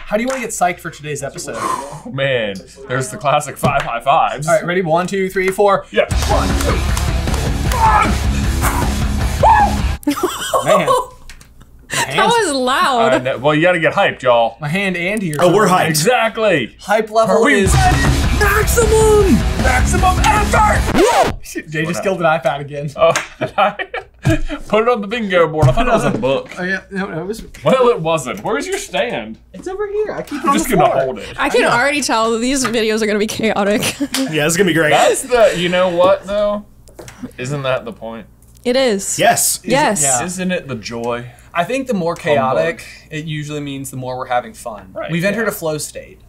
How do you want to get psyched for today's episode? Oh, man, there's the classic 5 high fives. All right, ready? 1, 2, 3, 4. Yeah. 1, 2. Man. That was loud. Well, you gotta get hyped, y'all. My hand and ears. Oh, we're hyped. Exactly. Hype level Are we is maximum. Maximum effort. Jay just killed an iPad again. Oh, did I? Put it on the bingo board. I thought it was a book. Oh yeah, no, it was. Well, it wasn't. Where's your stand? It's over here. I keep it I'm on just the gonna floor. hold it. I can already tell that these videos are gonna be chaotic. Yeah, this is gonna be great. That's the. You know what though? Isn't that the point? It is. Yes. Yes. Yeah. Isn't it the joy? I think the more chaotic, it usually means the more we're having fun. Right, We've entered a flow state.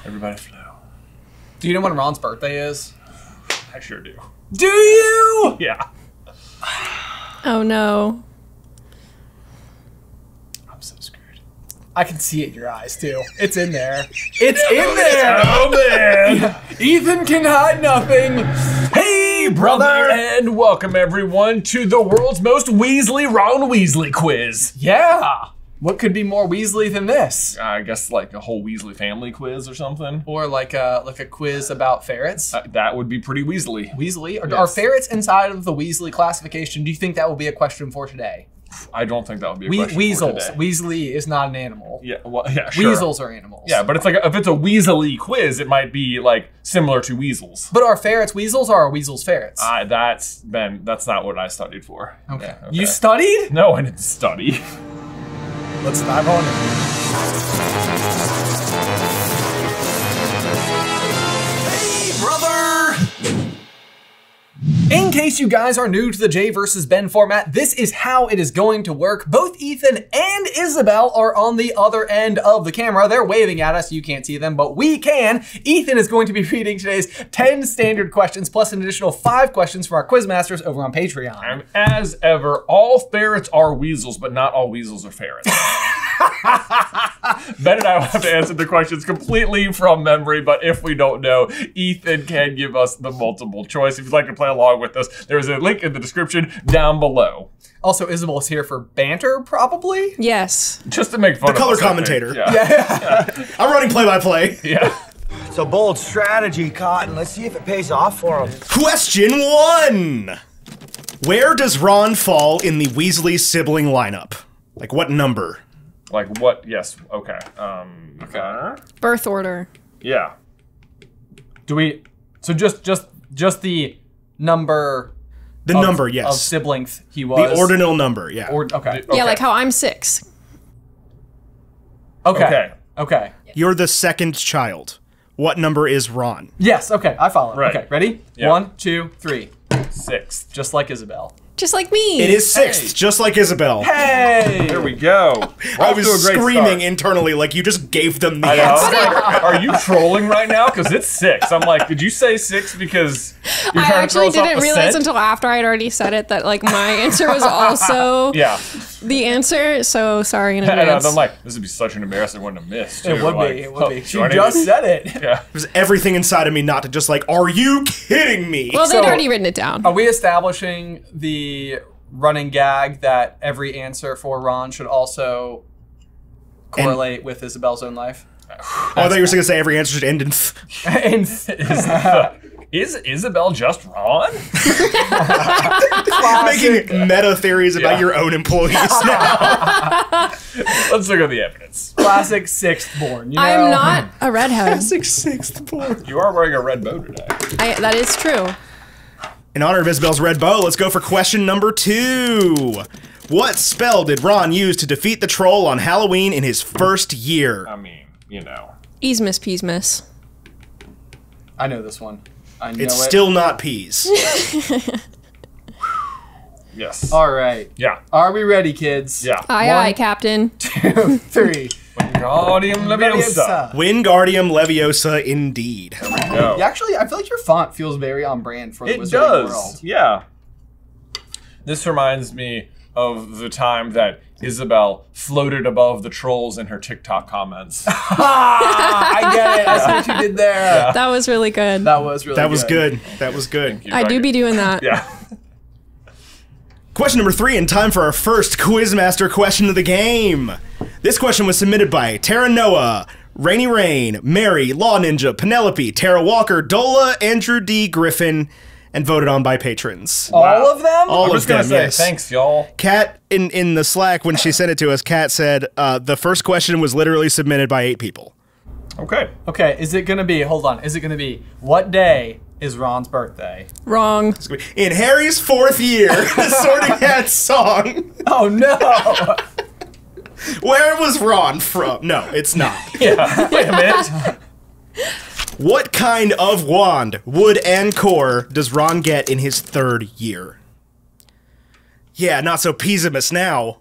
Everybody flow. Do you know when Ron's birthday is? I sure do. Do you? Yeah. Oh no. I'm so screwed. I can see it in your eyes too. It's in there. It's in there. Oh man. Ethan can hide nothing. Hey, brother, and welcome everyone to the world's most Weasley Ron Weasley quiz. Yeah. What could be more Weasley than this? I guess like a whole Weasley family quiz or something. Or like a quiz about ferrets? That would be pretty Weasley. Weasley? Are Yes. ferrets inside of the Weasley classification? Do you think that will be a question for today? I don't think that would be a question Weasels. for today. Weasley is not an animal. Yeah, well, yeah, sure. Weasels are animals. Yeah, but it's like if it's a Weasley quiz, it might be like similar to weasels. But are ferrets weasels or are weasels ferrets? That's not what I studied for. Okay. Yeah, You studied? No, I didn't study. Let's dive on in. Hey, brother! In case you guys are new to the Jay versus Ben format, this is how it is going to work. Both Ethan and Isabel are on the other end of the camera. They're waving at us. You can't see them, but we can. Ethan is going to be reading today's 10 standard questions plus an additional 5 questions from our quizmasters over on Patreon. And as ever, all ferrets are weasels, but not all weasels are ferrets. Ben and I will have to answer the questions completely from memory, but if we don't know, Ethan can give us the multiple choice. If you'd like to play along with us, there's a link in the description down below. Also, Isabel's here for banter, probably? Yes. Just to make fun of color us, I think. commentator. Yeah. I'm running play-by-play. Yeah. It's a bold strategy, Cotton. Let's see if it pays off for him. Question 1. Where does Ron fall in the Weasley sibling lineup? Like what number? Like what? Yes. Okay. Okay. Birth order. Yeah. Do we? So just the number. The number, yes. Of siblings he was. The ordinal number, yeah. Okay. Yeah, like how I'm 6. Okay. Okay. You're the second child. What number is Ron? Yes. Okay. I follow. Right. Okay. Ready? Yeah. 1, 2, 3. 6. Just like Isabel. Just like me. It is 6th, Hey. just like Isabel. Hey! There we go. I was Off to a great screaming start. internally like you just gave them the I know. I was answer. like, are you trolling right now? Because it's 6. I'm like, did you say 6 because you're I trying to throw actually us off didn't the realize scent? until after I'd already said it that like my answer was also Yeah. the answer. So sorry in And advance. I'm like, this would be such an embarrassing one to miss. It too. would Like, be. It would be. do She I need just to- said it. Yeah. It was everything inside of me not to just like, are you kidding me? well, they'd So- already written it down. Are we establishing the running gag that every answer for Ron should also correlate with Isabel's own life? Oh, I thought you were going to say every answer should end in And Is Isabel just Ron? making meta theories about Yeah. your own employees now. Let's look at the evidence. classic 6th born. You know? I'm not a redhead. Sixth born. You are wearing a red bow today. That is true. In honor of Isabel's red bow, let's go for question number 2. What spell did Ron use to defeat the troll on Halloween in his first year? I mean, you know. Easemiss peasmiss. I know this one. I know It's it. still not peas. Yes. All right. Yeah. Are we ready, kids? Yeah. Aye, Captain. 2, 3. Wingardium Leviosa. Wingardium Leviosa, indeed. Go. Yeah, actually, I feel like your font feels very on brand for the It Wizarding does. World. Yeah. This reminds me of the time that Isabel floated above the trolls in her TikTok comments. I get it. I see what you did there. That was really good. That was really That was good. That was good. Thank you. I do be doing that. Yeah. Question number 3, and time for our first Quizmaster question of the game. This question was submitted by Tara Noah, Rainy Rain, Mary, Law Ninja, Penelope, Tara Walker, Dola, Andrew D. Griffin, and voted on by patrons. All of them? All I'm of just gonna them, say yes. thanks, y'all. Kat, in the Slack, when she sent it to us, Kat said the first question was literally submitted by 8 people. Okay. Okay, is it gonna be, hold on, is it gonna be, what day is Ron's birthday? Wrong. In Harry's 4th year, the Sorting Hat song. Oh no! Where was Ron from? No, it's not. Yeah. Wait a minute. What kind of wand, wood and core, does Ron get in his 3rd year? Yeah, not so pessimus now.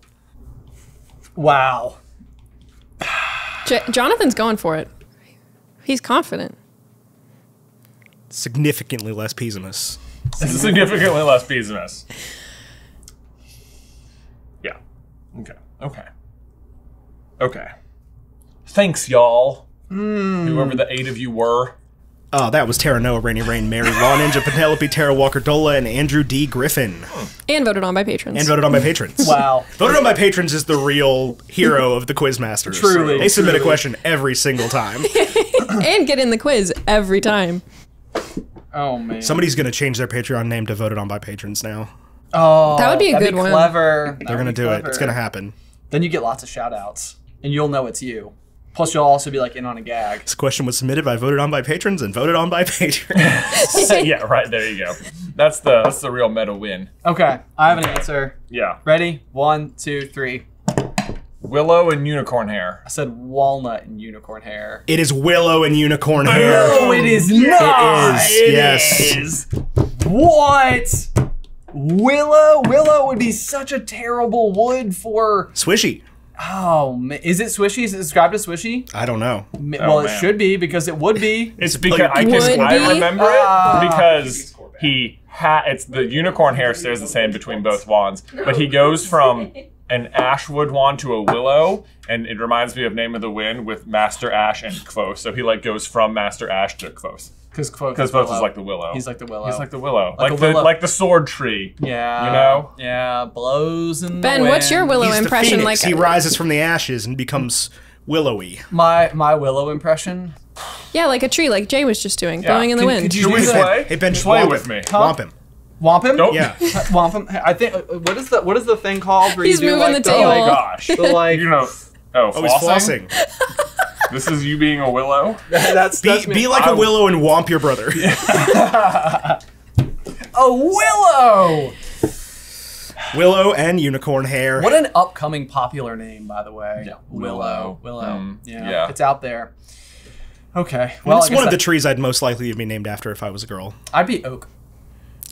Wow. Jonathan's going for it. He's confident. Significantly less pessimus. This is significantly less pessimus. Yeah. Okay. Okay. Okay. Thanks, y'all. Whoever the 8 of you were. Oh, that was Tara Noah, Rainy Rain, Mary, Law Ninja, Penelope, Tara Walker, Dola, and Andrew D. Griffin. And voted on by patrons. And voted on by patrons. Wow. Voted on by patrons is the real hero of the Quizmasters. Truly, They submit a truly. question every single time. And get in the quiz every time. Oh man. Somebody's going to change their Patreon name to voted on by patrons now. Oh, That would be a that'd good one. Clever. They're going to do it. It's going to happen. Then you get lots of shout outs. And you'll know it's you. Plus you'll also be like in on a gag. This question was submitted by voted on by patrons and voted on by patrons. Yeah, right, there you go. That's the real meta win. Okay, I have an answer. Yeah. Ready? 1, 2, 3. Willow and unicorn hair. I said walnut and unicorn hair. It is Willow and unicorn hair. No, it is not. It is, yes. is. What? Willow? Willow would be such a terrible wood for. Swishy. Oh, man. Is it swishy? Is it described as swishy? I don't know. Well, it man. should be because it would be. It's because Like, I would be? remember it because it's the unicorn hair stays the same between both wands, but he goes from an ashwood wand to a willow, and it reminds me of Name of the Wind with Master Ash and Kvothe. So he like goes from Master Ash to Kvothe. Because Kvothe is like the willow. He's like the willow. He's like the willow. Like Like, a willow. like the sword tree. Yeah. You know? Yeah. Blows in Ben, the what's your wind. Willow He's the impression phoenix. like? He rises from the ashes and becomes willowy. My Willow impression? Yeah, like a tree, like Jay was just doing, Yeah. blowing in the wind. could you Should we do that? sway? Hey, Ben, Sway womp with him. me. Womp him. Womp him? Nope. Yeah. Womp him. I think. What is the thing called? Where He's you do moving like the Oh table. my gosh. The like. You know, Oh, he's flossing? flossing. This is you being a willow? That's me. Be like a willow and womp your brother. A willow. Willow and unicorn hair. What an upcoming popular name, by the way. Yeah. Willow. Willow. yeah. It's out there. Okay. Well, It's I guess one of the trees I'd most likely be named after if I was a girl. I'd be oak.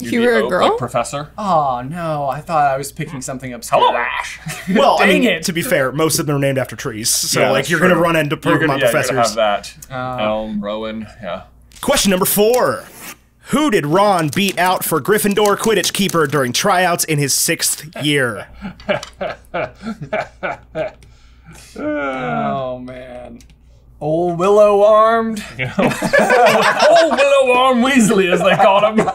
If you were a girl? Like Professor? Oh no! I thought I was picking something obscure. Hello, Ash. Well, I Dang mean, it. to be fair, most of them are named after trees. So, Yeah, like, that's you're going to true. run into You're Pokemon gonna have professors. that. Elm, Rowan, yeah. Question number 4. Who did Ron beat out for Gryffindor Quidditch keeper during tryouts in his 6th year? Oh man. Old Willow armed. Oh, Willow Arm Weasley, as they called him.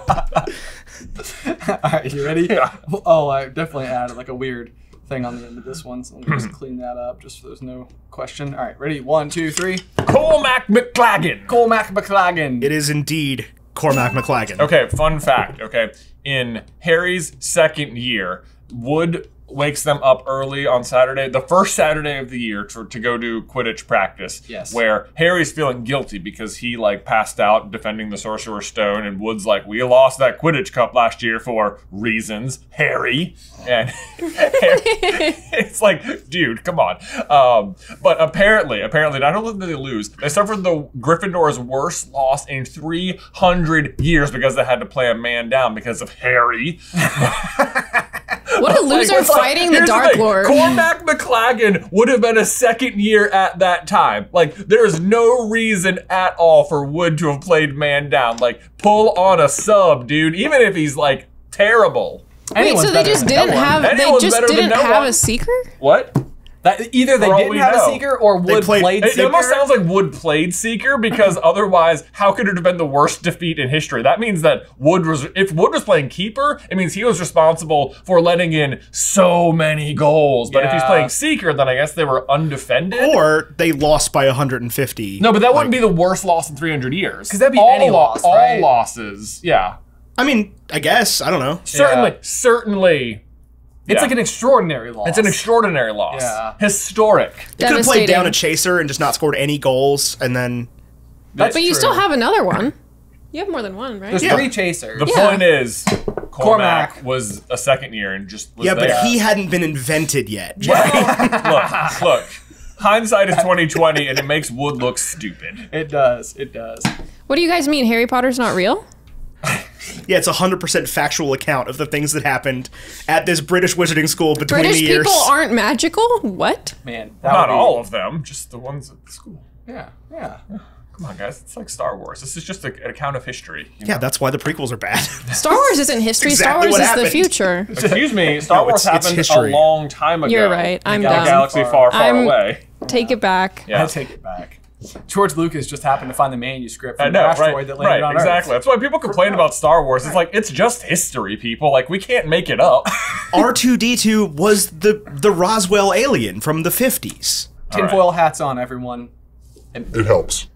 All right, you ready? Yeah. Oh, I definitely added like a weird thing on the end of this one, so let me just clean that up just so there's no question. All right, ready? 1, 2, 3. Cormac McLagan. Colmac McLagan. It is indeed Cormac McLagan. Okay, fun fact, okay. In Harry's 2nd year, Wood wakes them up early on Saturday, the first Saturday of the year, to go do Quidditch practice. Yes. Where Harry's feeling guilty because he like passed out defending the Sorcerer's Stone, and Wood's like, we lost that Quidditch Cup last year for reasons, Harry. And it's like, dude, come on. But apparently, not only did they lose, they suffered the Gryffindor's worst loss in 300 years because they had to play a man down because of Harry. What a loser Like, fighting the here's Dark thing. Lord. Cormac McLagan would have been a 2nd year at that time. Like, there's no reason at all for Wood to have played man down. Like, pull on a sub, dude, even if he's, like, terrible. Wait, so they just didn't have Anyone's better than no have one. a seeker? What? That either they For all didn't we have a know. Seeker or Wood played It Seeker. almost sounds like Wood played Seeker because otherwise, how could it have been the worst defeat in history? That means that if Wood was playing Keeper, it means he was responsible for letting in so many goals. But if he's playing Seeker, then I guess they were undefended. Or they lost by 150. No, but that wouldn't be the worst loss in 300 years. Because that'd be any loss, right? All losses, yeah. I mean, I guess. I don't know. Certainly. It's like an extraordinary loss. It's an extraordinary loss. Yeah. Historic. They could have played down a chaser and just not scored any goals, and then... That's But you true. still have another one. You have more than one, right? There's 3 chasers. The point is, Cormac was a second year and just was Yeah, there. but he hadn't been invented yet. Look. Hindsight is 20/20, and it makes Wood look stupid. It does. It does. What do you guys mean? Harry Potter's not real? Yeah, it's a 100% factual account of the things that happened at this British wizarding school between British the years. people aren't magical? What? Man, Not all of them, just the ones at the school. Yeah. Come on, guys. It's like Star Wars. This is just an account of history. Yeah, that's why the prequels are bad. Star Wars isn't history. exactly Star Wars what is happened. the future. Excuse me, Star Wars it's happened a history. long time ago. You're right. I'm In a done. galaxy far, far I'm- away. Take it back. Yeah. I take it back. George Lucas just happened to find the manuscript I from know, the right, asteroid that landed on exactly. Earth. That's why people complain about Star Wars. It's like, it's just history, people. Like, we can't make it up. R2-D2 was the Roswell alien from the 50s. Tinfoil hats on, everyone. It helps.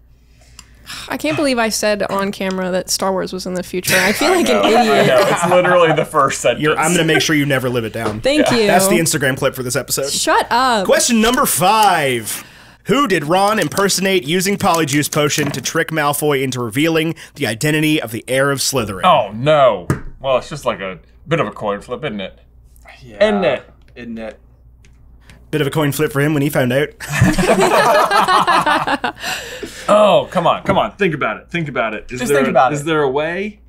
I can't believe I said on camera that Star Wars was in the future. I feel like an I idiot. know, it's literally the first sentence. I'm going to make sure you never live it down. Thank you. That's the Instagram clip for this episode. Shut up. Question number 5. Who did Ron impersonate using Polyjuice Potion to trick Malfoy into revealing the identity of the heir of Slytherin? Oh, no. Well, it's just like a bit of a coin flip, isn't it? Yeah. Isn't it? Bit of a coin flip for him when he found out. Oh, come on. Think about it. Think about it. Just think about it. Is there a way?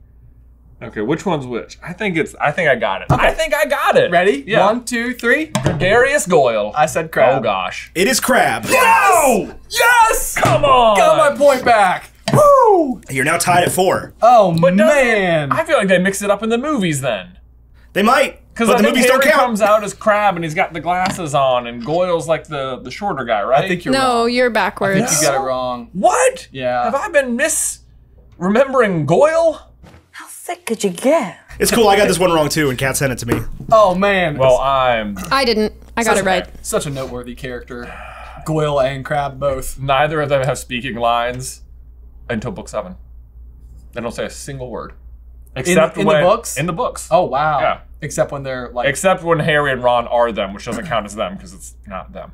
Okay, which one's which? I think I got it. Okay. I think I got it. Ready? Yeah. 1, 2, 3. Gregarious Goyle. I said crab. Oh, gosh. It is Crab. No! Yes! Come on! Got my point back. Woo! You're now tied at 4. Oh, But man. I feel like they mixed it up in the movies then. They might, Because but I the think movies Harry don't count. comes out as Crab and he's got the glasses on, and Goyle's like the shorter guy, right? I think you're No, wrong. you're I backwards. think you got it wrong. What? Yeah. Have I been remembering Goyle? How sick could you get? It's cool, I got this one wrong too, and Kat sent it to me. Oh, man. Well, I'm I didn't. I got it right. Such a noteworthy character. Goyle and Crab both. neither of them have speaking lines until book 7. They don't say a single word. Except in the when, books? In the books. Oh, wow. Yeah. Except when they're like, Except when Harry and Ron are them, which doesn't count as them because it's not them.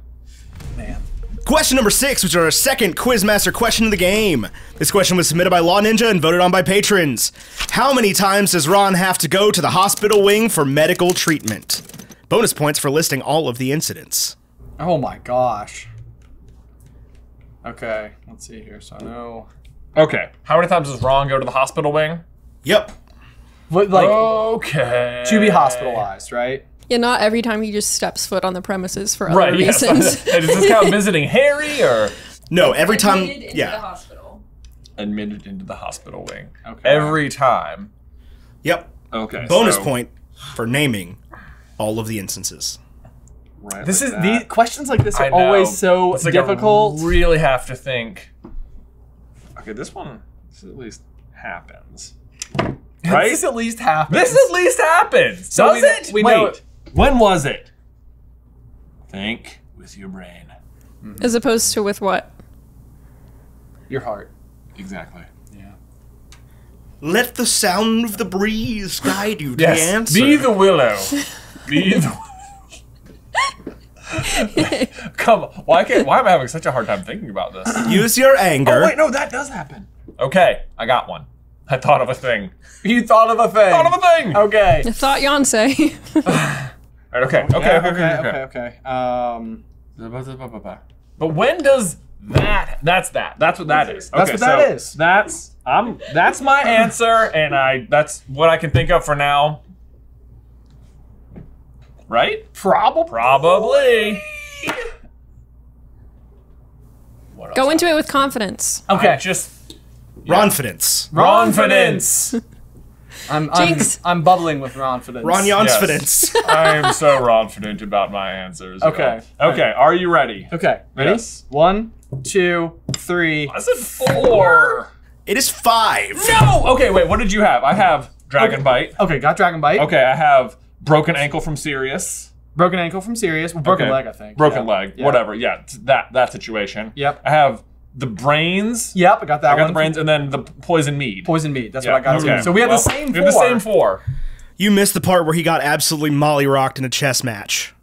man. Question number 6, which is our second Quizmaster question of the game. This question was submitted by Law Ninja and voted on by patrons. How many times does Ron have to go to the hospital wing for medical treatment? Bonus points for listing all of the incidents. Oh, my gosh. Okay, let's see here. So I know. Okay. How many times does Ron go to the hospital wing? Yep. What, like, Okay. to be hospitalized, right? Yeah, not every time he just steps foot on the premises for other Right, yes. reasons. Does this count visiting Harry or No, every time. Yeah. hospital. admitted into the hospital wing? Okay. Every time. Yep. Okay. Bonus so- point for naming all of the instances. Right This like is that. the questions like this I are know. always so It's like difficult. I really have to think. Okay, this at least happens. Right? This at least happens. This at least happens. So Does we- it? we Wait. know it. When was it? Think with your brain. As opposed to with what? Your heart. Exactly. Yeah. Let the sound of the breeze guide you to the answer. Be the willow. Be the. Come on. Why am I having such a hard time thinking about this? Use your anger. Oh wait, no, that does happen. Okay, I got one. I thought of a thing. You thought of a thing. Thought of a thing. Okay. I thought Yonsei. Right, okay. Okay. But when does that? That's that. That's what that is. That's Okay, what that so is. That's my answer, and that's what I can think of for now. Right? Probably. What else? Go into it with confidence. Okay. Just Ronfidence. confidence. I'm bubbling with confidence. Ron confidence. I am so confident about my answers. Okay. Okay, are you ready? Okay, ready? Yes. 1, 2, 3. I said 4. It is 5. No! Okay, wait, what did you have? I have Dragon Bite. Okay, got Dragon Bite. Okay, I have Broken Ankle from Sirius. Broken ankle from Sirius. Well, broken Okay. leg, I think. Broken Yeah. leg, Yeah. whatever. Yeah, that situation. Yep. I have the brains. Yep, I got that I got one. the brains, and then the poison mead. Poison meat. That's Yeah, what I got. okay. So we have Well, the same 4. We have the same 4. You missed the part where he got absolutely molly-rocked in a chess match.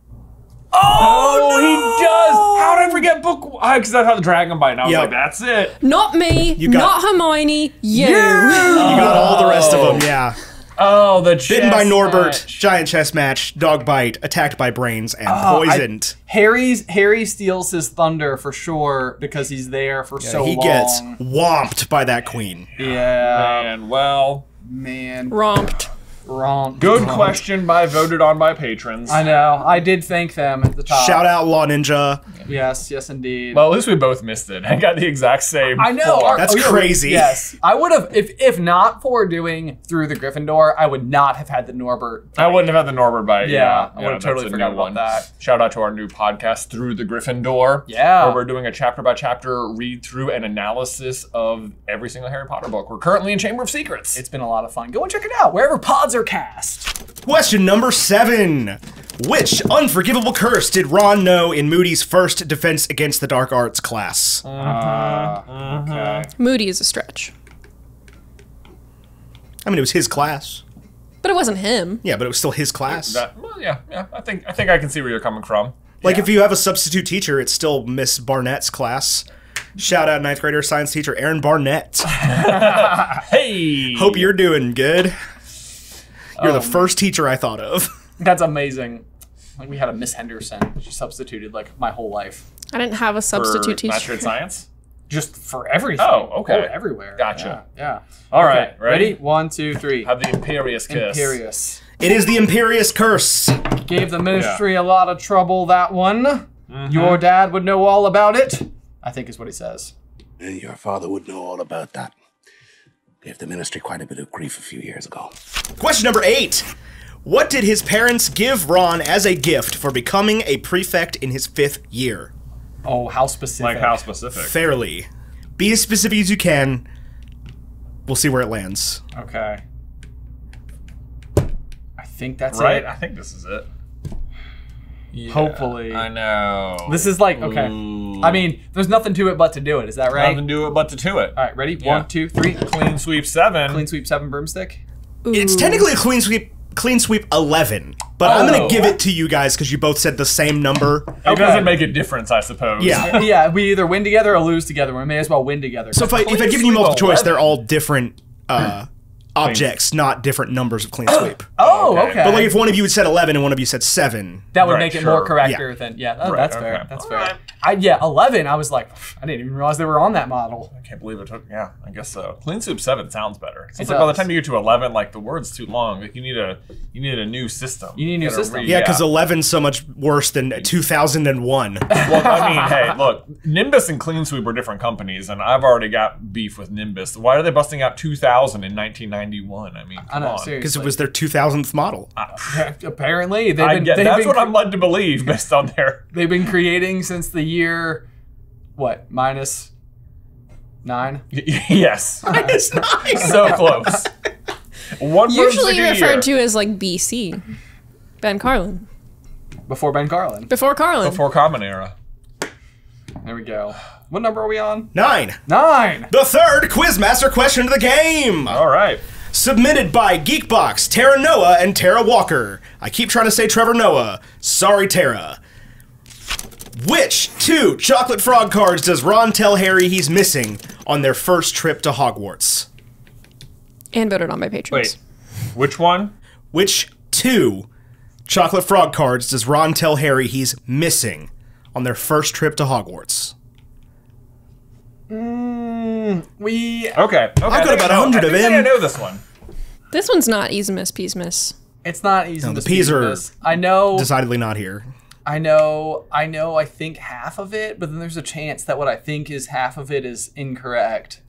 Oh, he does! How did I forget book? Because I thought the Dragon Bite, and I was Yep. like, that's it. Not me, got- not Hermione, you. You got all the rest of them, yeah. Oh, the chess Bitten by Norbert, match. giant chess match, dog bite, attacked by brains, and poisoned. Harry steals his thunder for sure because he's there for so He long. gets whomped by that queen. Yeah. And well, Man. Romped. Wrong. good question voted on by patrons. I know. I did thank them at the top. Shout out Law Ninja. Yes, indeed. Well, at least we both missed it. I got the exact same. I know. 4. That's yeah, crazy. Yes. I would have, if not for doing Through the Gryffindor, I would not have had the Norbert. I wouldn't have had the Norbert bite. Yeah, I would've that's totally a forgot new about one. that. Shout out to our new podcast, Through the Gryffindor. Yeah. Where we're doing a chapter by chapter read through and analysis of every single Harry Potter book. We're currently in Chamber of Secrets. It's been a lot of fun. Go and check it out wherever pods are cast. Question number 7. Which unforgivable curse did Ron know in Moody's first Defense Against the Dark Arts class? Okay. Moody is a stretch. I mean, it was his class. But it wasn't him. Yeah, but it was still his class. Well, yeah. I think I can see where you're coming from. Like, if you have a substitute teacher, it's still Miss Barnett's class. Shout out 9th grader science teacher Aaron Barnett. Hey. Hope you're doing good. You're the first teacher I thought of. That's amazing. Like we had a Miss Henderson. She substituted like my whole life. I didn't have a substitute for Master teacher. in Science. Just for everything. Oh, okay. Everywhere. Gotcha. Yeah. All right, Okay, ready? 1, 2, 3. Have the Imperious Kiss. Imperious. It is the Imperious Curse. Gave the ministry a lot of trouble, that one. Your dad would know all about it, I think is what he says. And your father would know all about that. Gave the ministry quite a bit of grief a few years ago. Question number 8. What did his parents give Ron as a gift for becoming a prefect in his 5th year? Oh, how specific. Like how specific? Fairly. Be as specific as you can. We'll see where it lands. Okay. I think that's Right? it. I think this is it. Yeah, Hopefully. I know. This is like, okay. I mean, there's nothing to it but to do it. Is that right? Nothing to do it but to it. All right, ready? Yeah. 1, 2, 3. Clean sweep 7. Clean sweep 7 broomstick. It's technically a clean sweep 11, but I'm Oh. gonna give it to you guys because you both said the same number. It doesn't make a difference, I suppose. Yeah. Yeah, we either win together or lose together. We may as well win together. So if I'd given you multiple choice, they're all different objects, not different numbers of clean sweep. Oh, Okay. okay. But like if one of you had said 11 and one of you said 7, that would Right, make it sure. more correcter than, that's fair. okay. That's All fair. right. Yeah, 11, I was like, I didn't even realize they were on that model. I can't believe it took. Yeah, I guess so. Clean sweep 7 sounds better. It's It like by the does. time you get to 11, like the word's too long. Like you need a new system. You need a new gotta system. yeah, because 11's so much worse than 2001. Well, I mean, hey, look, Nimbus and Clean Sweep are different companies, and I've already got beef with Nimbus. Why are they busting out 2000 in 1991? I mean, I come know, on. seriously. Because it was their 2000th model. Apparently, That's what I'm led to believe based on their. they've been creating since the year, what, -9? Yes. So close. One Usually broomstick a year. referred to as like BC. Ben Carlin. Before Ben Carlin. Before Carlin. Before Common Era. There we go. What number are we on? 9. 9. The third Quizmaster question of the game. All right. Submitted by Geekbox, Tara Noah, and Tara Walker. I keep trying to say Trevor Noah. Sorry, Tara. Which 2 chocolate frog cards does Ron tell Harry he's missing on their first trip to Hogwarts? And voted on by patrons. Wait. Which one? Which 2 chocolate frog cards does Ron tell Harry he's missing on their first trip to Hogwarts? Okay. I've got about 100 of I them. know this one. This one's not Easimus Peasmus. It's not easy No, to the P's speak are this. I know. Decidedly not here. I know, I think half of it, but then there's a chance that what I think is half of it is incorrect.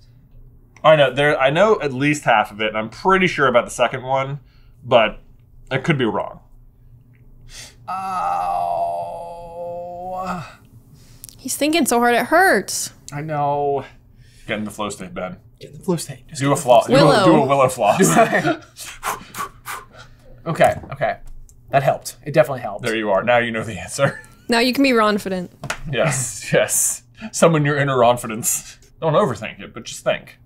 I know at least half of it, and I'm pretty sure about the second one, but I could be wrong. Oh. He's thinking so hard it hurts. I know. Get in the flow state, Ben. Get in the flow state. Just Do a floss. Do a willow floss. Okay. That helped. It definitely helped. There you are. Now you know the answer. Now you can be confident. Yes. Summon your inner confidence. Don't overthink it, but just think.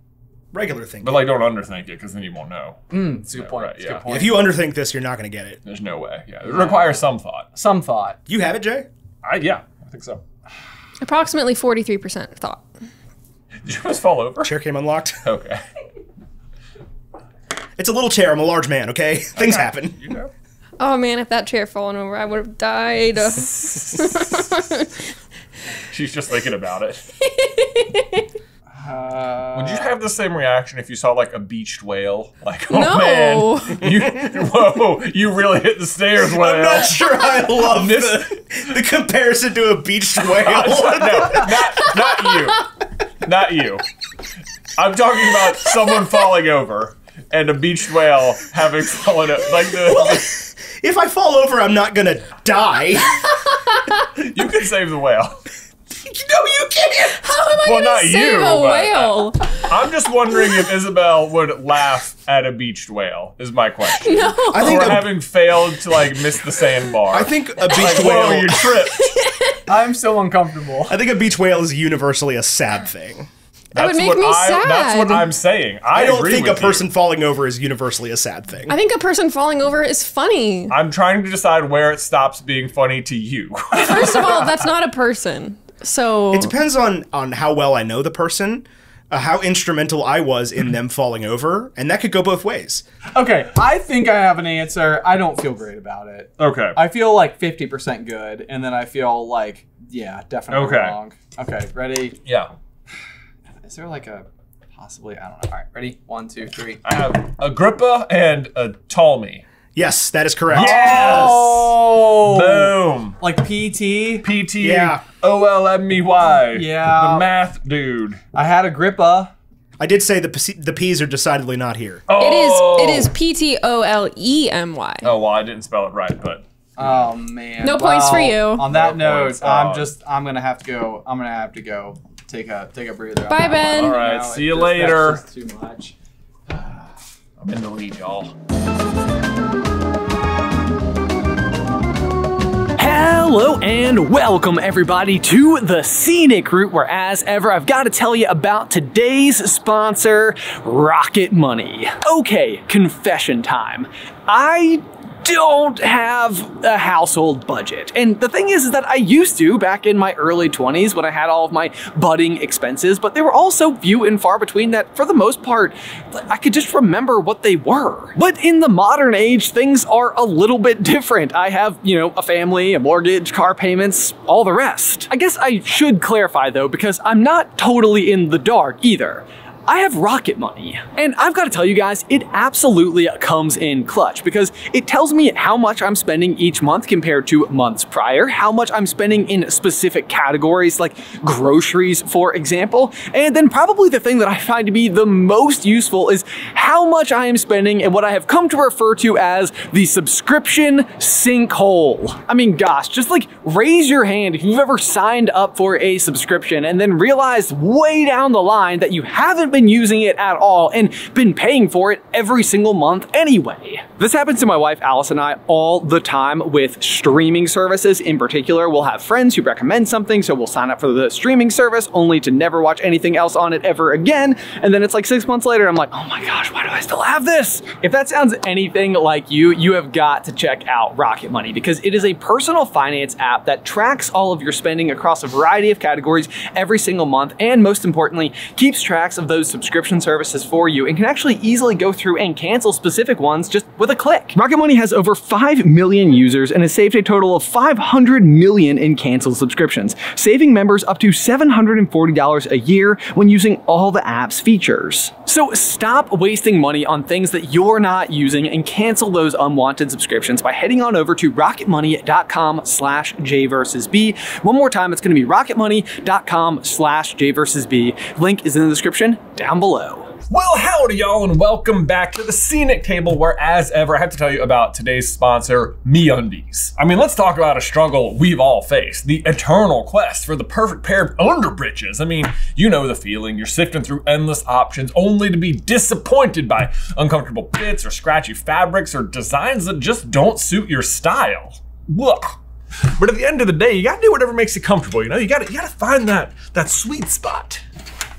Regular thing. But like, don't underthink it, because then you won't know. It's a good point. Right, It's a good point. If you underthink this, you're not going to get it. There's no way. Yeah, it requires some thought. Some thought. You have it, Jay? Yeah, I think so. Approximately 43% thought. Did you just fall over? Chair came unlocked. Okay. It's a little chair. I'm a large man, okay? Things happen. You know. Oh man, if that chair fallen over, I would have died. She's just thinking about it. Would you have the same reaction if you saw like a beached whale? Like, oh No. man, you really hit the stairs, whale. I'm not sure I love the comparison to a beached whale. No, not you. Not you. I'm talking about someone falling over and a beached whale having fallen up. Like If I fall over, I'm not gonna die. you can save the whale. No, you can't. How am I Well, gonna not save you, a but- whale? I'm just wondering if Isabel would laugh at a beached whale, is my question. No. I think Or having failed to like miss the sandbar. I think a beached like, whoa, whale. you tripped. I'm so uncomfortable. I think a beach whale is universally a sad thing. That would make what me sad. That's what I'm saying. I don't agree think a with person you. falling over is universally a sad thing. I think a person falling over is funny. I'm trying to decide where it stops being funny to you. First of all, that's not a person. So It depends on how well I know the person, how instrumental I was in them falling over, and that could go both ways. Okay, I think I have an answer. I don't feel great about it. Okay. I feel like 50% good, and then I feel like, yeah, definitely Okay. wrong. Okay, ready? Yeah. Is there like a possibly? I don't know. All right, ready? 1, 2, 3. I have Agrippa and a Ptolemy. Yes, that is correct. Yes! Oh! Boom. Like PT? PT. Yeah. OLMEY. Yeah. The math dude. I had Agrippa. I did say the P's are decidedly not here. Oh. it is PTOLEMY. Oh, well, I didn't spell it right, but. Oh man. No points for you. On that No note, points. Oh. I'm gonna have to go. I'm gonna have to go take a breather. on Bye, that Ben. one. All right, You know, see you that's later. just too much. I'm in the lead, y'all. Hello and welcome everybody to the scenic route, where as ever I've got to tell you about today's sponsor, Rocket Money. Okay, confession time. I don't have a household budget. And the thing is that I used to back in my early 20s when I had all of my budding expenses, but they were all so few and far between that for the most part, I could just remember what they were. But in the modern age, things are a little bit different. I have, a family, a mortgage, car payments, all the rest. I guess I should clarify though, because I'm not totally in the dark either. I have Rocket Money, and I've got to tell you guys, it absolutely comes in clutch because it tells me how much I'm spending each month compared to months prior, how much I'm spending in specific categories like groceries, for example, and then probably the thing that I find to be the most useful is how much I am spending in what I have come to refer to as the subscription sinkhole. I mean, gosh, just like raise your hand if you've ever signed up for a subscription and then realized way down the line that you haven't been using it at all and been paying for it every single month anyway. This happens to my wife Alice and I all the time with streaming services. In particular, we'll have friends who recommend something, so we'll sign up for the streaming service only to never watch anything else on it ever again, and then it's like 6 months later I'm like, oh my gosh, why do I still have this? If that sounds anything like you have got to check out Rocket Money because it is a personal finance app that tracks all of your spending across a variety of categories every single month, and most importantly, keeps tracks of those subscription services for you and can actually easily go through and cancel specific ones just with a click. Rocket Money has over 5 million users and has saved a total of $500 million in canceled subscriptions, saving members up to $740 a year when using all the app's features. So stop wasting money on things that you're not using and cancel those unwanted subscriptions by heading on over to rocketmoney.com/J-versus-B. One more time, it's going to be rocketmoney.com/J-versus-B. Link is in the description down below. Well, howdy y'all, and welcome back to the Scenic Table, where as ever, I have to tell you about today's sponsor, MeUndies. I mean, let's talk about a struggle we've all faced, the eternal quest for the perfect pair of underbritches. I mean, you know the feeling, you're sifting through endless options only to be disappointed by uncomfortable fits or scratchy fabrics or designs that just don't suit your style. Ugh. But at the end of the day, you gotta do whatever makes you comfortable, you know? You gotta find that sweet spot.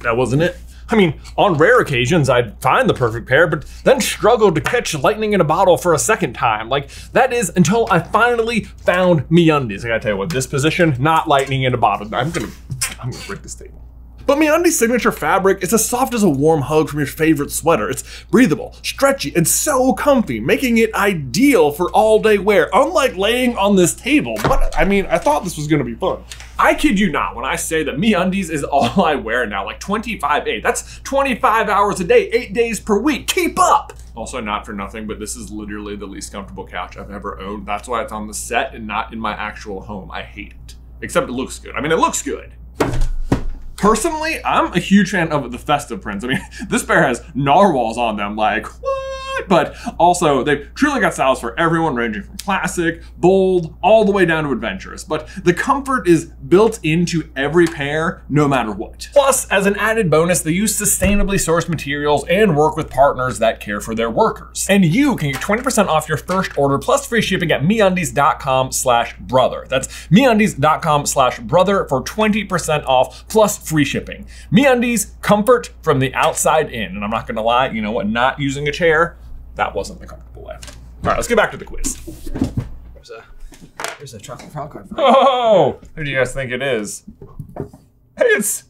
That wasn't it. I mean, on rare occasions, I'd find the perfect pair, but then struggle to catch lightning in a bottle for a second time. Like, that is until I finally found MeUndies. I gotta tell you what, this position, not lightning in a bottle. I'm gonna break this table. But MeUndies' signature fabric is as soft as a warm hug from your favorite sweater. It's breathable, stretchy, and so comfy, making it ideal for all-day wear, unlike laying on this table. But, I mean, I thought this was gonna be fun. I kid you not when I say that MeUndies is all I wear now, like 25/8. That's 25 hours a day, 8 days per week. Keep up! Also, not for nothing, but this is literally the least comfortable couch I've ever owned. That's why it's on the set and not in my actual home. I hate it. Except it looks good. I mean, it looks good. Personally, I'm a huge fan of the festive prints. I mean, this pair has narwhals on them, like, what? But also, they've truly got styles for everyone, ranging from classic, bold, all the way down to adventurous. But the comfort is built into every pair, no matter what. Plus, as an added bonus, they use sustainably sourced materials and work with partners that care for their workers. And you can get 20% off your first order plus free shipping at MeUndies.com/brother. That's MeUndies.com/brother for 20% off plus free shipping. MeUndies, comfort from the outside in. And I'm not gonna lie, you know what, not using a chair, that wasn't the comfortable way. All right, let's get back to the quiz. There's a chocolate frog card. Oh, who do you guys think it is? Hey, it's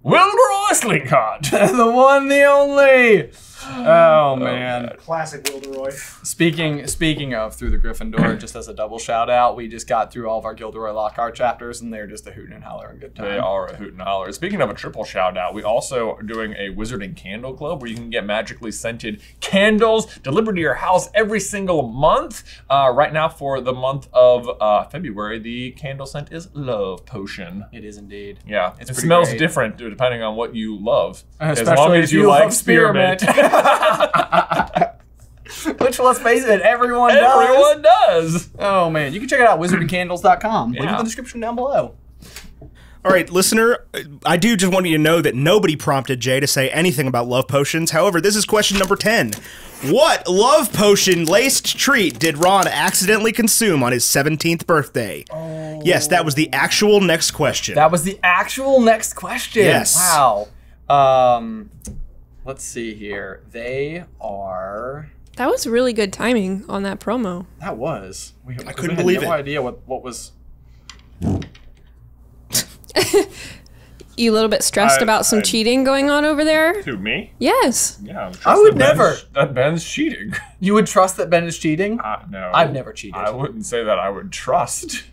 Wilbur Oisling card. The one, the only. Oh man. Classic Wilderoy. Speaking of Through the Griffin Door, just as a double shout out, we just got through all of our Gilderoy Lockhart chapters, and they're just a hoot and holler and good time. They are a hoot and holler. Speaking of a triple shout out, we also are doing a Wizarding Candle Club where you can get magically scented candles delivered to your house every single month. Right now for the month of February, the candle scent is Love Potion. It is indeed. Yeah, It smells great. different depending on what you love. Especially as long as if you you like love spearmint. Which, let's face it, everyone does. Everyone does. Oh man, you can check it out, wizardingcandles.com. Link in Yeah. the description down below. All right, listener, I do just want you to know that nobody prompted Jay to say anything about love potions. However, this is question number 10. What love potion laced treat did Ron accidentally consume on his 17th birthday? Oh. Yes, that was the actual next question. That was the actual next question. Yes. Wow. Let's see here. They are... That was really good timing on that promo. That was. I couldn't believe no it. idea what was... You a little bit stressed about some cheating going on over there? Who, me? Yes. Yeah, I would never. That Ben's cheating. You would trust that Ben is cheating? No. I've never cheated. I wouldn't say that I would trust.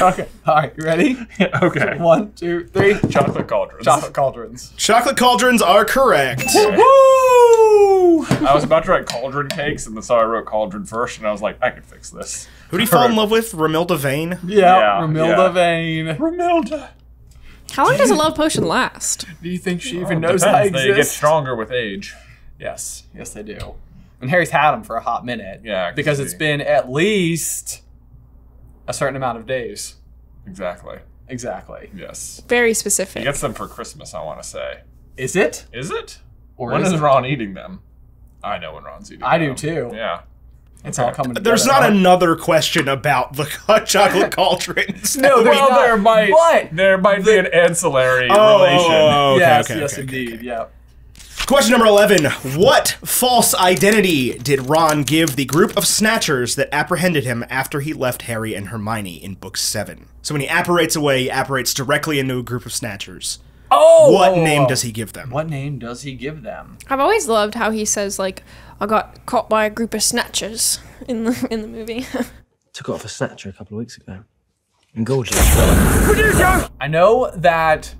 Okay. All right, you ready? Yeah, okay. 1, 2, 3. Chocolate cauldrons. Chocolate cauldrons. Chocolate cauldrons are correct. Woo! I was about to write cauldron cakes, and so I wrote cauldron first, and I was like, I can fix this. Who do you fall in love with? Romilda Vane? Yeah, Romilda yeah. Vane. Romilda. How long does a love potion last? Do you think she even knows I Depends. exist? They get stronger with age. Yes, yes they do. And Harry's had them for a hot minute. Yeah, because it's been at least a certain amount of days. Exactly. Exactly. Yes. Very He specific. gets them for Christmas, I want to say. Is it? Is it? Or when is is it? Ron eating them? I know when Ron's eating them. I do too. Yeah. It's all coming together. There's not another question about the chocolate cauldrons. No, there's Well, not. there might be an ancillary relation. Oh, okay, yes, okay, yes, okay, indeed. okay. Yeah. Question number 11. What false identity did Ron give the group of snatchers that apprehended him after he left Harry and Hermione in book 7? So when he apparates away, he apparates directly into a group of snatchers. Oh! What name does he give them? What name does he give them? I've always loved how he says, like, I got caught by a group of snatchers in the movie. Took off a snatcher a couple of weeks ago. And gorgeous. I know that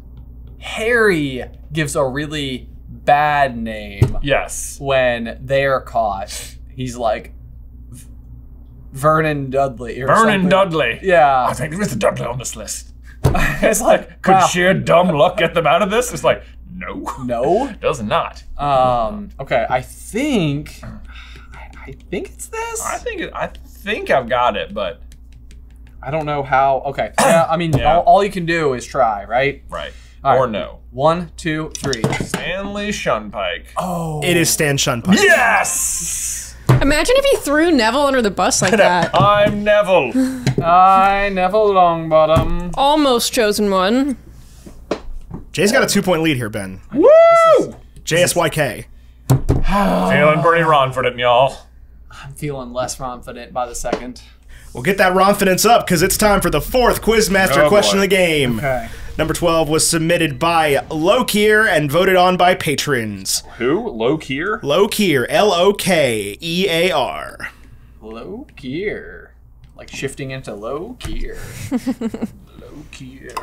Harry gives a really bad name. Yes. When they are caught. He's like Vernon Dudley or Vernon something. Dudley. Yeah. I think there is a Dudley on this list. It's like, could sheer dumb luck get them out of this? It's like, no. No? Does not. Okay, I think it's this. I think I've got it, but I don't know how. Okay, yeah, I mean, all you can do is try, right? right. All Or right. no. 1, 2, 3. Stanley Shunpike. Oh. It is Stan Shunpike. Yes! Imagine if he threw Neville under the bus like that. I'm Neville. I Neville Longbottom. Almost chosen one. Jay's got a 2-point lead here, Ben. Woo! JSYK. Feeling pretty confident, y'all. I'm feeling less confident by the second. We'll get that confidence up because it's time for the 4th Quizmaster Oh, question boy. of the game. Okay. Number 12 was submitted by Lokier and voted on by patrons. Who? Lokier? Lokier, L-O-K-E-A-R. Low gear. Like shifting into low gear. Lokier.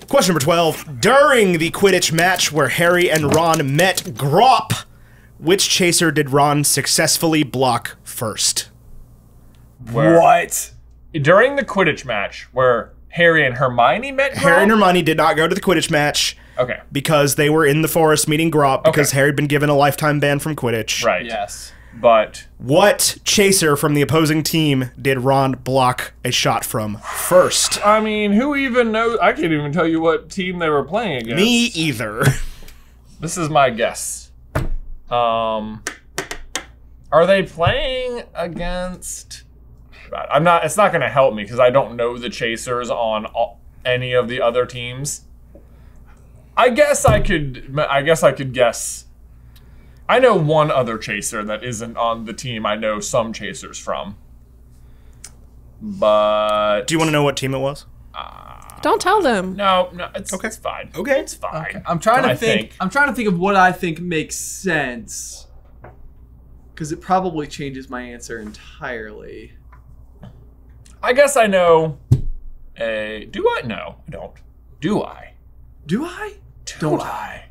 Question number 12. During the Quidditch match where Harry and Ron met Grop, which chaser did Ron successfully block first? What? During the Quidditch match where Harry and Hermione met Harry and Grop? Hermione did not go to the Quidditch match Okay. because they were in the forest meeting Grop because Okay. Harry had been given a lifetime ban from Quidditch. Right. Yes. But What chaser from the opposing team did Ron block a shot from first? I mean, who even knows? I can't even tell you what team they were playing against. Me either. This is my guess. Are they playing against? I'm not. It's not going to help me because I don't know the chasers on any of the other teams. I guess I could guess. I know one other chaser that isn't on the team I know some chasers from. But Do you want to know what team it was? Don't tell them. no, it's Okay. It's fine. Okay. It's fine. Okay. I'm trying to I think. I'm trying to think of what I think makes sense. Because it probably changes my answer entirely. I guess I know. Do I? No, I don't. Do I? Do I? Don't I?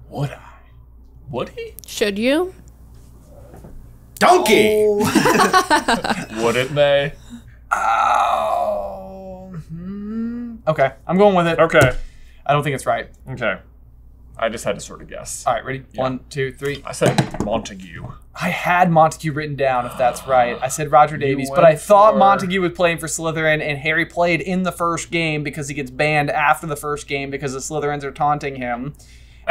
Would I? Would he? Should you? Donkey! Wouldn't they? Oh. Okay, I'm going with it. Okay. I don't think it's right. Okay. I just had to sort of guess. All right, ready? 1, 2, 3. I said Montague. I had Montague written down, if that's right. I said Roger Davies, but went I thought for- Montague was playing for Slytherin, and Harry played in the first game because he gets banned after the first game because the Slytherins are taunting him.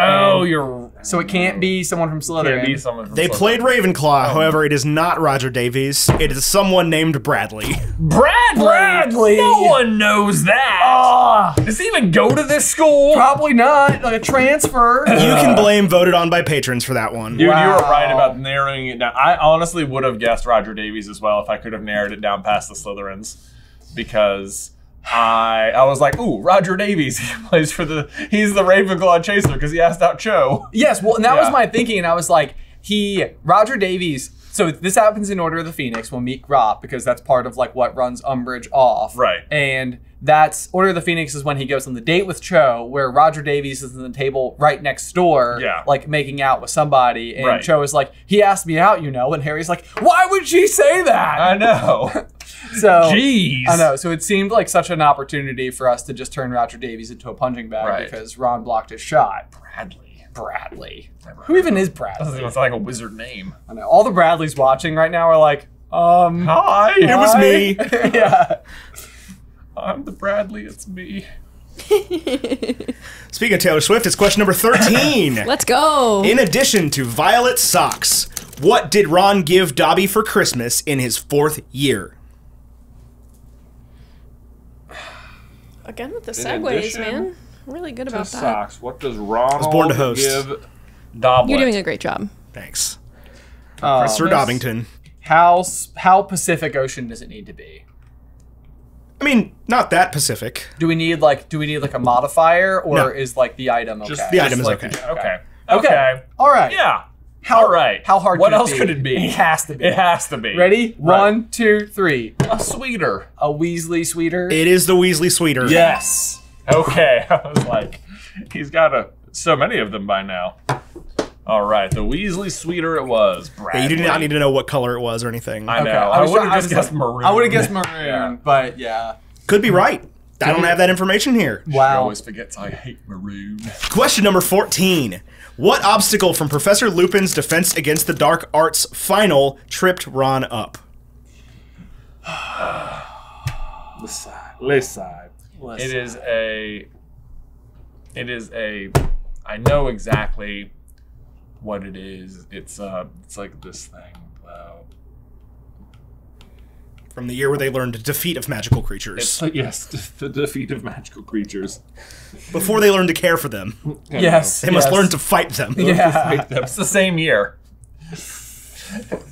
Oh, And you're. So it can't be someone from Slytherin. Can't be someone from They Slytherin. played Ravenclaw, however, it is not Roger Davies. It is someone named Bradley. Bradley. No one knows that. Does he even go to this school? Probably not. Like a transfer. You can blame voted on by patrons for that one. Dude, you were Wow. right about narrowing it down. I honestly would have guessed Roger Davies as well if I could have narrowed it down past the Slytherins, because I was like, ooh, Roger Davies. He plays for he's the Ravenclaw chaser because he asked out Cho. Yes, well, and that was Yeah. my thinking, and I was like, Roger Davies, so this happens in Order of the Phoenix, we'll meet Grop, because that's part of, like, what runs Umbridge off. Right. And that's, Order of the Phoenix is when he goes on the date with Cho, where Roger Davies is in the table right next door, Yeah. like, making out with somebody, and Right. Cho is like, he asked me out, you know, and Harry's like, why would she say that? I know. So, Jeez. I know, so it seemed like such an opportunity for us to just turn Roger Davies into a punching bag, Right. because Ron blocked his shot. Bradley. Who even is Bradley? Doesn't even sound like a wizard name. I know. All the Bradleys watching right now are like, Hi. It was hi. me. Yeah. I'm the Bradley. It's me. Speaking of Taylor Swift, it's question number 13. Let's go. In addition to violet socks, what did Ron give Dobby for Christmas in his 4th year? Again with the In segues, addition man. Really good about that. Socks. What does Ronald born to host. give Doblet? You're doing a great job. Thanks. Oh, Sir Dobbington. How Pacific Ocean does it need to be? I mean, not that Pacific. Do we need like a modifier, or No. is like the item okay? Just The item is like okay. Okay. Okay. All right. Yeah. How, All right. How hard? What could else it be? could it be? It has to be. It has to be. Ready? Right. 1, 2, 3. A sweeter. A Weasley sweeter. It is the Weasley Sweeter. Yes. Okay. I was like, he's got so many of them by now. All right. The Weasley sweeter it was. Yeah, Bradley. you do not need to know what color it was or anything. I know. Okay. I was would try- have just was guessed maroon. I would have guessed maroon, Yeah. but yeah. Could be right. I don't have that information here. She always forgets I hate maroon. Question number 14. What obstacle from Professor Lupin's Defense Against the Dark Arts final tripped Ron up? Left side. It is a. I know exactly what it is. It's like this thing. From the year where they learned defeat of magical creatures. Yes, the defeat of magical creatures. Before they learned to care for them. Yes. They must learn to fight them. Yeah. It's the same year.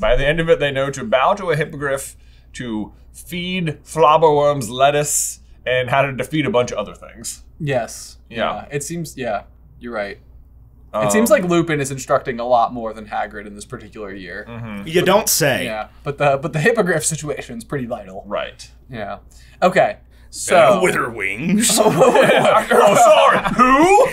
By the end of it, they know to bow to a hippogriff, to feed flobberworms lettuce, and how to defeat a bunch of other things. Yes. Yeah. It seems, you're right. It seems like Lupin is instructing a lot more than Hagrid in this particular year. You don't say. Yeah, but the hippogriff situation is pretty vital. Right. Yeah. Okay. So Wither wings. Sorry. Who?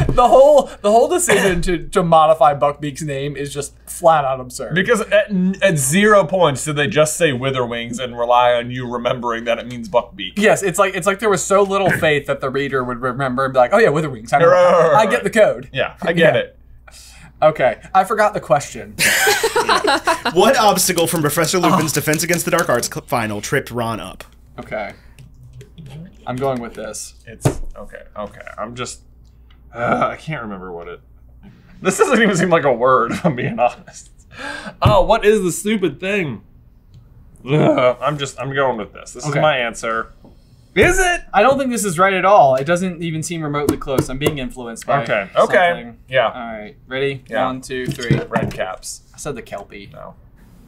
the whole decision to modify Buckbeak's name is just flat out absurd. Because at 0 points did they just say Witherwings and rely on you remembering that it means Buckbeak. Yes, it's like there was so little faith that the reader would remember and be like, oh yeah, Witherwings. I get the code. Yeah, I get it. Okay, I forgot the question. What obstacle from Professor Lupin's Defense Against the Dark Arts final tripped Ron up? Okay. I'm going with this. It's okay. I'm just I can't remember what it. This doesn't even seem like a word, if I'm being honest. Oh, what is the stupid thing? I'm going with this. This is my answer. Is it? I don't think this is right at all. It doesn't even seem remotely close. I'm being influenced by something. Yeah. All right. Ready? Yeah. 1, 2, 3. Red caps. I said the Kelpie. No.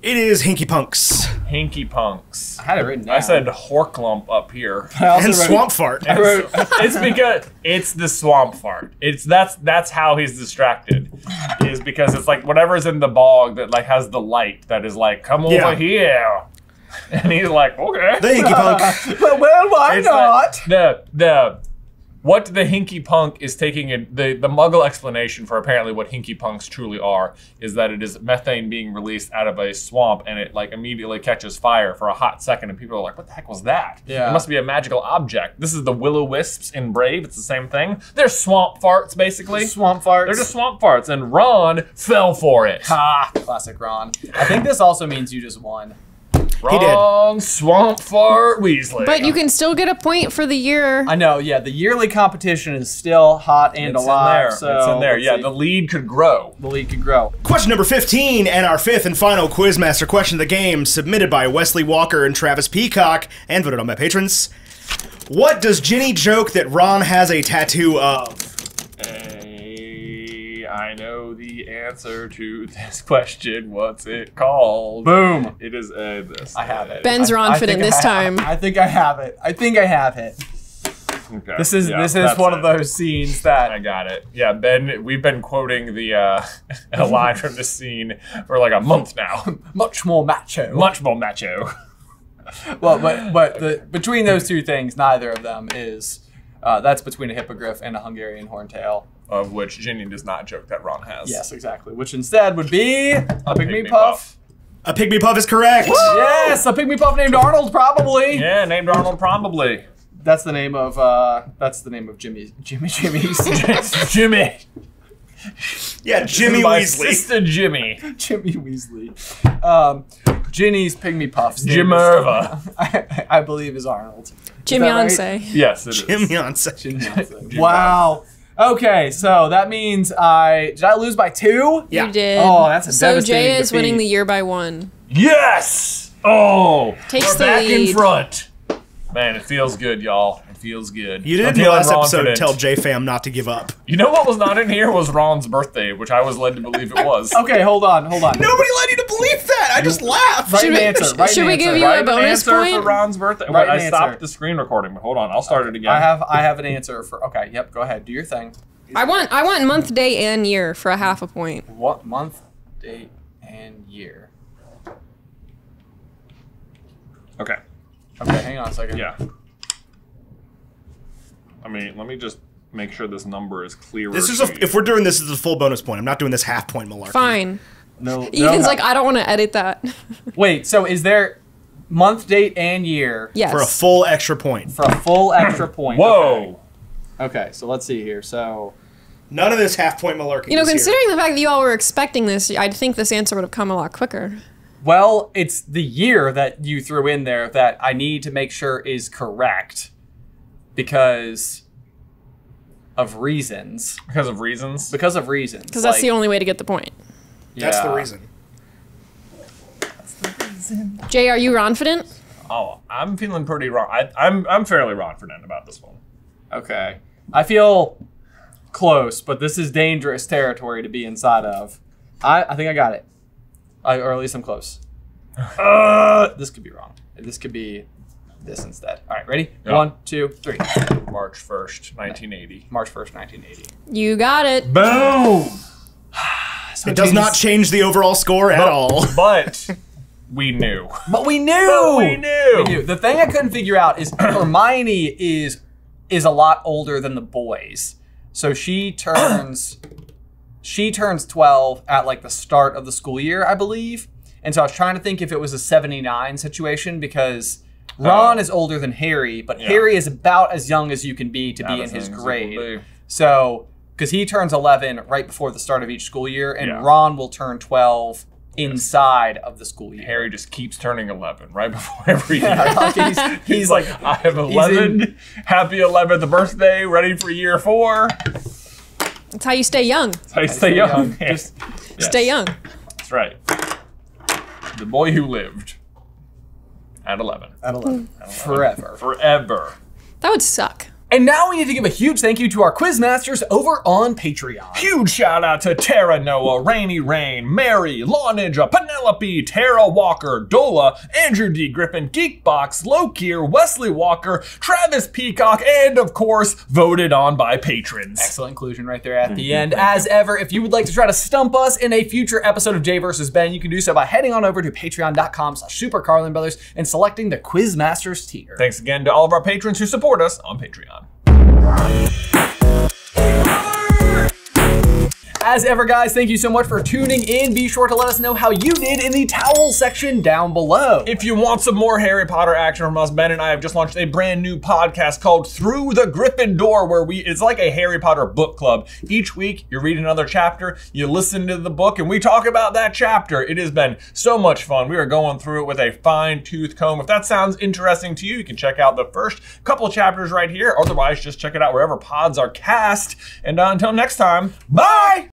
It is Hinky Punks. Hinky Punks. I had it written down. I said Horklump up here. And Swamp Fart. I wrote, It's because it's the Swamp Fart. That's how he's distracted. Is because it's like whatever's in the bog that like has the light that is like, come over here. And he's like, okay. The Hinky Punk. well, why not? What the Hinky Punk is taking the Muggle explanation for apparently what Hinky Punks truly are is that it is methane being released out of a swamp and it like immediately catches fire for a hot second and people are like, what the heck was that? Yeah. It must be a magical object. This is the Will-O-Wisps in Brave. It's the same thing. They're swamp farts basically. Swamp farts. They're just swamp farts and Ron fell for it. Ha! Classic Ron. I think this also means you just won. Wrong, Swamp Fart Weasley. But you can still get a point for the year. I know, yeah. The yearly competition is still hot and alive. It's in there. Yeah, the lead could grow. The lead could grow. Question number 15 and our fifth and final Quizmaster question of the game, submitted by Wesley Walker and Travis Peacock and voted on by patrons. What does Ginny joke that Ron has a tattoo of? I know the answer to this question. What's it called? Boom. It is this. I have it. Ben's confident this time. I think I have it. Okay. This is one of those scenes that I got it. Yeah, Ben. We've been quoting the a line from this scene for like a month now. Much more macho. Much more macho. Well, but between those two things, neither of them is. That's between a hippogriff and a Hungarian horntail. Of which Ginny does not joke that Ron has. Yes, exactly. Which instead would be a pygmy puff. A pygmy puff is correct. Woo! Yes, a pygmy puff named Arnold, probably. Yeah, named Arnold, probably. That's the name of Jimmy's. Jimmy. Yeah, Jimmy My Weasley. sister Jimmy. Jimmy Weasley. Ginny's pygmy puffs. Jimerva. I believe is Arnold. Jimyonce. Right? Yes, it is. Jimyonce. Wow. Okay, so that means did I lose by 2? Yeah. You did. Oh, that's a So devastating Jay is defeat. winning the year by 1. Yes! Oh! Takes we're the back lead. in front. Man, it feels good, y'all. It feels good. You did I'm in the feeling last episode confident. tell J-Fam not to give up. You know what was not in here was Ron's birthday, which I was led to believe it was. Okay, hold on. Nobody led you to believe that. I just laughed. Right answer. Should we give you a Right bonus answer point? for Ron's birthday. Right Wait, I answer. stopped the screen recording, but hold on, I'll start it again. I have an answer for. Okay, yep. Go ahead. Do your thing. I want month, day, and year for a half a point. What month, date, and year? Okay. Okay, hang on a second. Yeah. I mean, let me just make sure this number is clearer. This is to you. if we're doing this as a full bonus point. I'm not doing this half point malarkey. Fine. No. Ethan's like, I don't want to edit that. Wait. So is there? Month, date, and year. Yes. For a full extra point. For a full extra point. Whoa. Okay, so let's see here. So None of this half-point malarkey. You know, is considering the fact that you all were expecting this, I'd think this answer would have come a lot quicker. well, it's the year that you threw in there that I need to make sure is correct because of reasons. Because of reasons? Because of reasons. Because that's the only way to get the point. That's the Yeah. reason. Jay, are you confident? Oh, I'm feeling pretty wrong. I'm fairly confident about this one. Okay. I feel close, but this is dangerous territory to be inside of. I think I got it. Or at least I'm close. This could be wrong. This could be this instead. All right, ready? Yeah. 1, 2, 3. March 1st, 1980. March 1st, 1980. You got it. Boom! So It does not change the overall score at all. But we knew. But we knew! But we knew! We knew. The thing I couldn't figure out is Hermione is a lot older than the boys. So she turns 12 at like the start of the school year, I believe. And so I was trying to think if it was a 79 situation because Ron is older than Harry, but Harry is about as young as you can be to be in his grade. So, because he turns 11 right before the start of each school year, and Ron will turn 12 inside of the school year. Harry just keeps turning 11 right before every year. Like he's like, I have 11. Happy 11th birthday, ready for year 4. That's how you stay young. That's how you stay young. Just Stay young. That's right. The boy who lived at 11. at 11. Forever. Forever. That would suck. And now we need to give a huge thank you to our Quizmasters over on Patreon. Huge shout out to Tara Noah, Rainy Rain, Mary, Law Ninja, Penelope, Tara Walker, Dola, Andrew D. Griffin, Geekbox, Lokier, Wesley Walker, Travis Peacock, and of course, voted on by patrons. Excellent inclusion right there at the end. As ever, if you would like to try to stump us in a future episode of Jay vs. Ben, you can do so by heading on over to patreon.com/SuperCarlinBrothers and selecting the Quizmasters tier. Thanks again to all of our patrons who support us on Patreon. As ever, guys, thank you so much for tuning in. Be sure to let us know how you did in the towel section down below. If you want some more Harry Potter action from us, Ben and I have just launched a brand new podcast called Through the Griffin Door, where it's like a Harry Potter book club. Each week, you read another chapter, you listen to the book, and we talk about that chapter. It has been so much fun. We are going through it with a fine-tooth comb. If that sounds interesting to you, you can check out the first couple chapters right here. Otherwise, just check it out wherever pods are cast. And until next time, bye!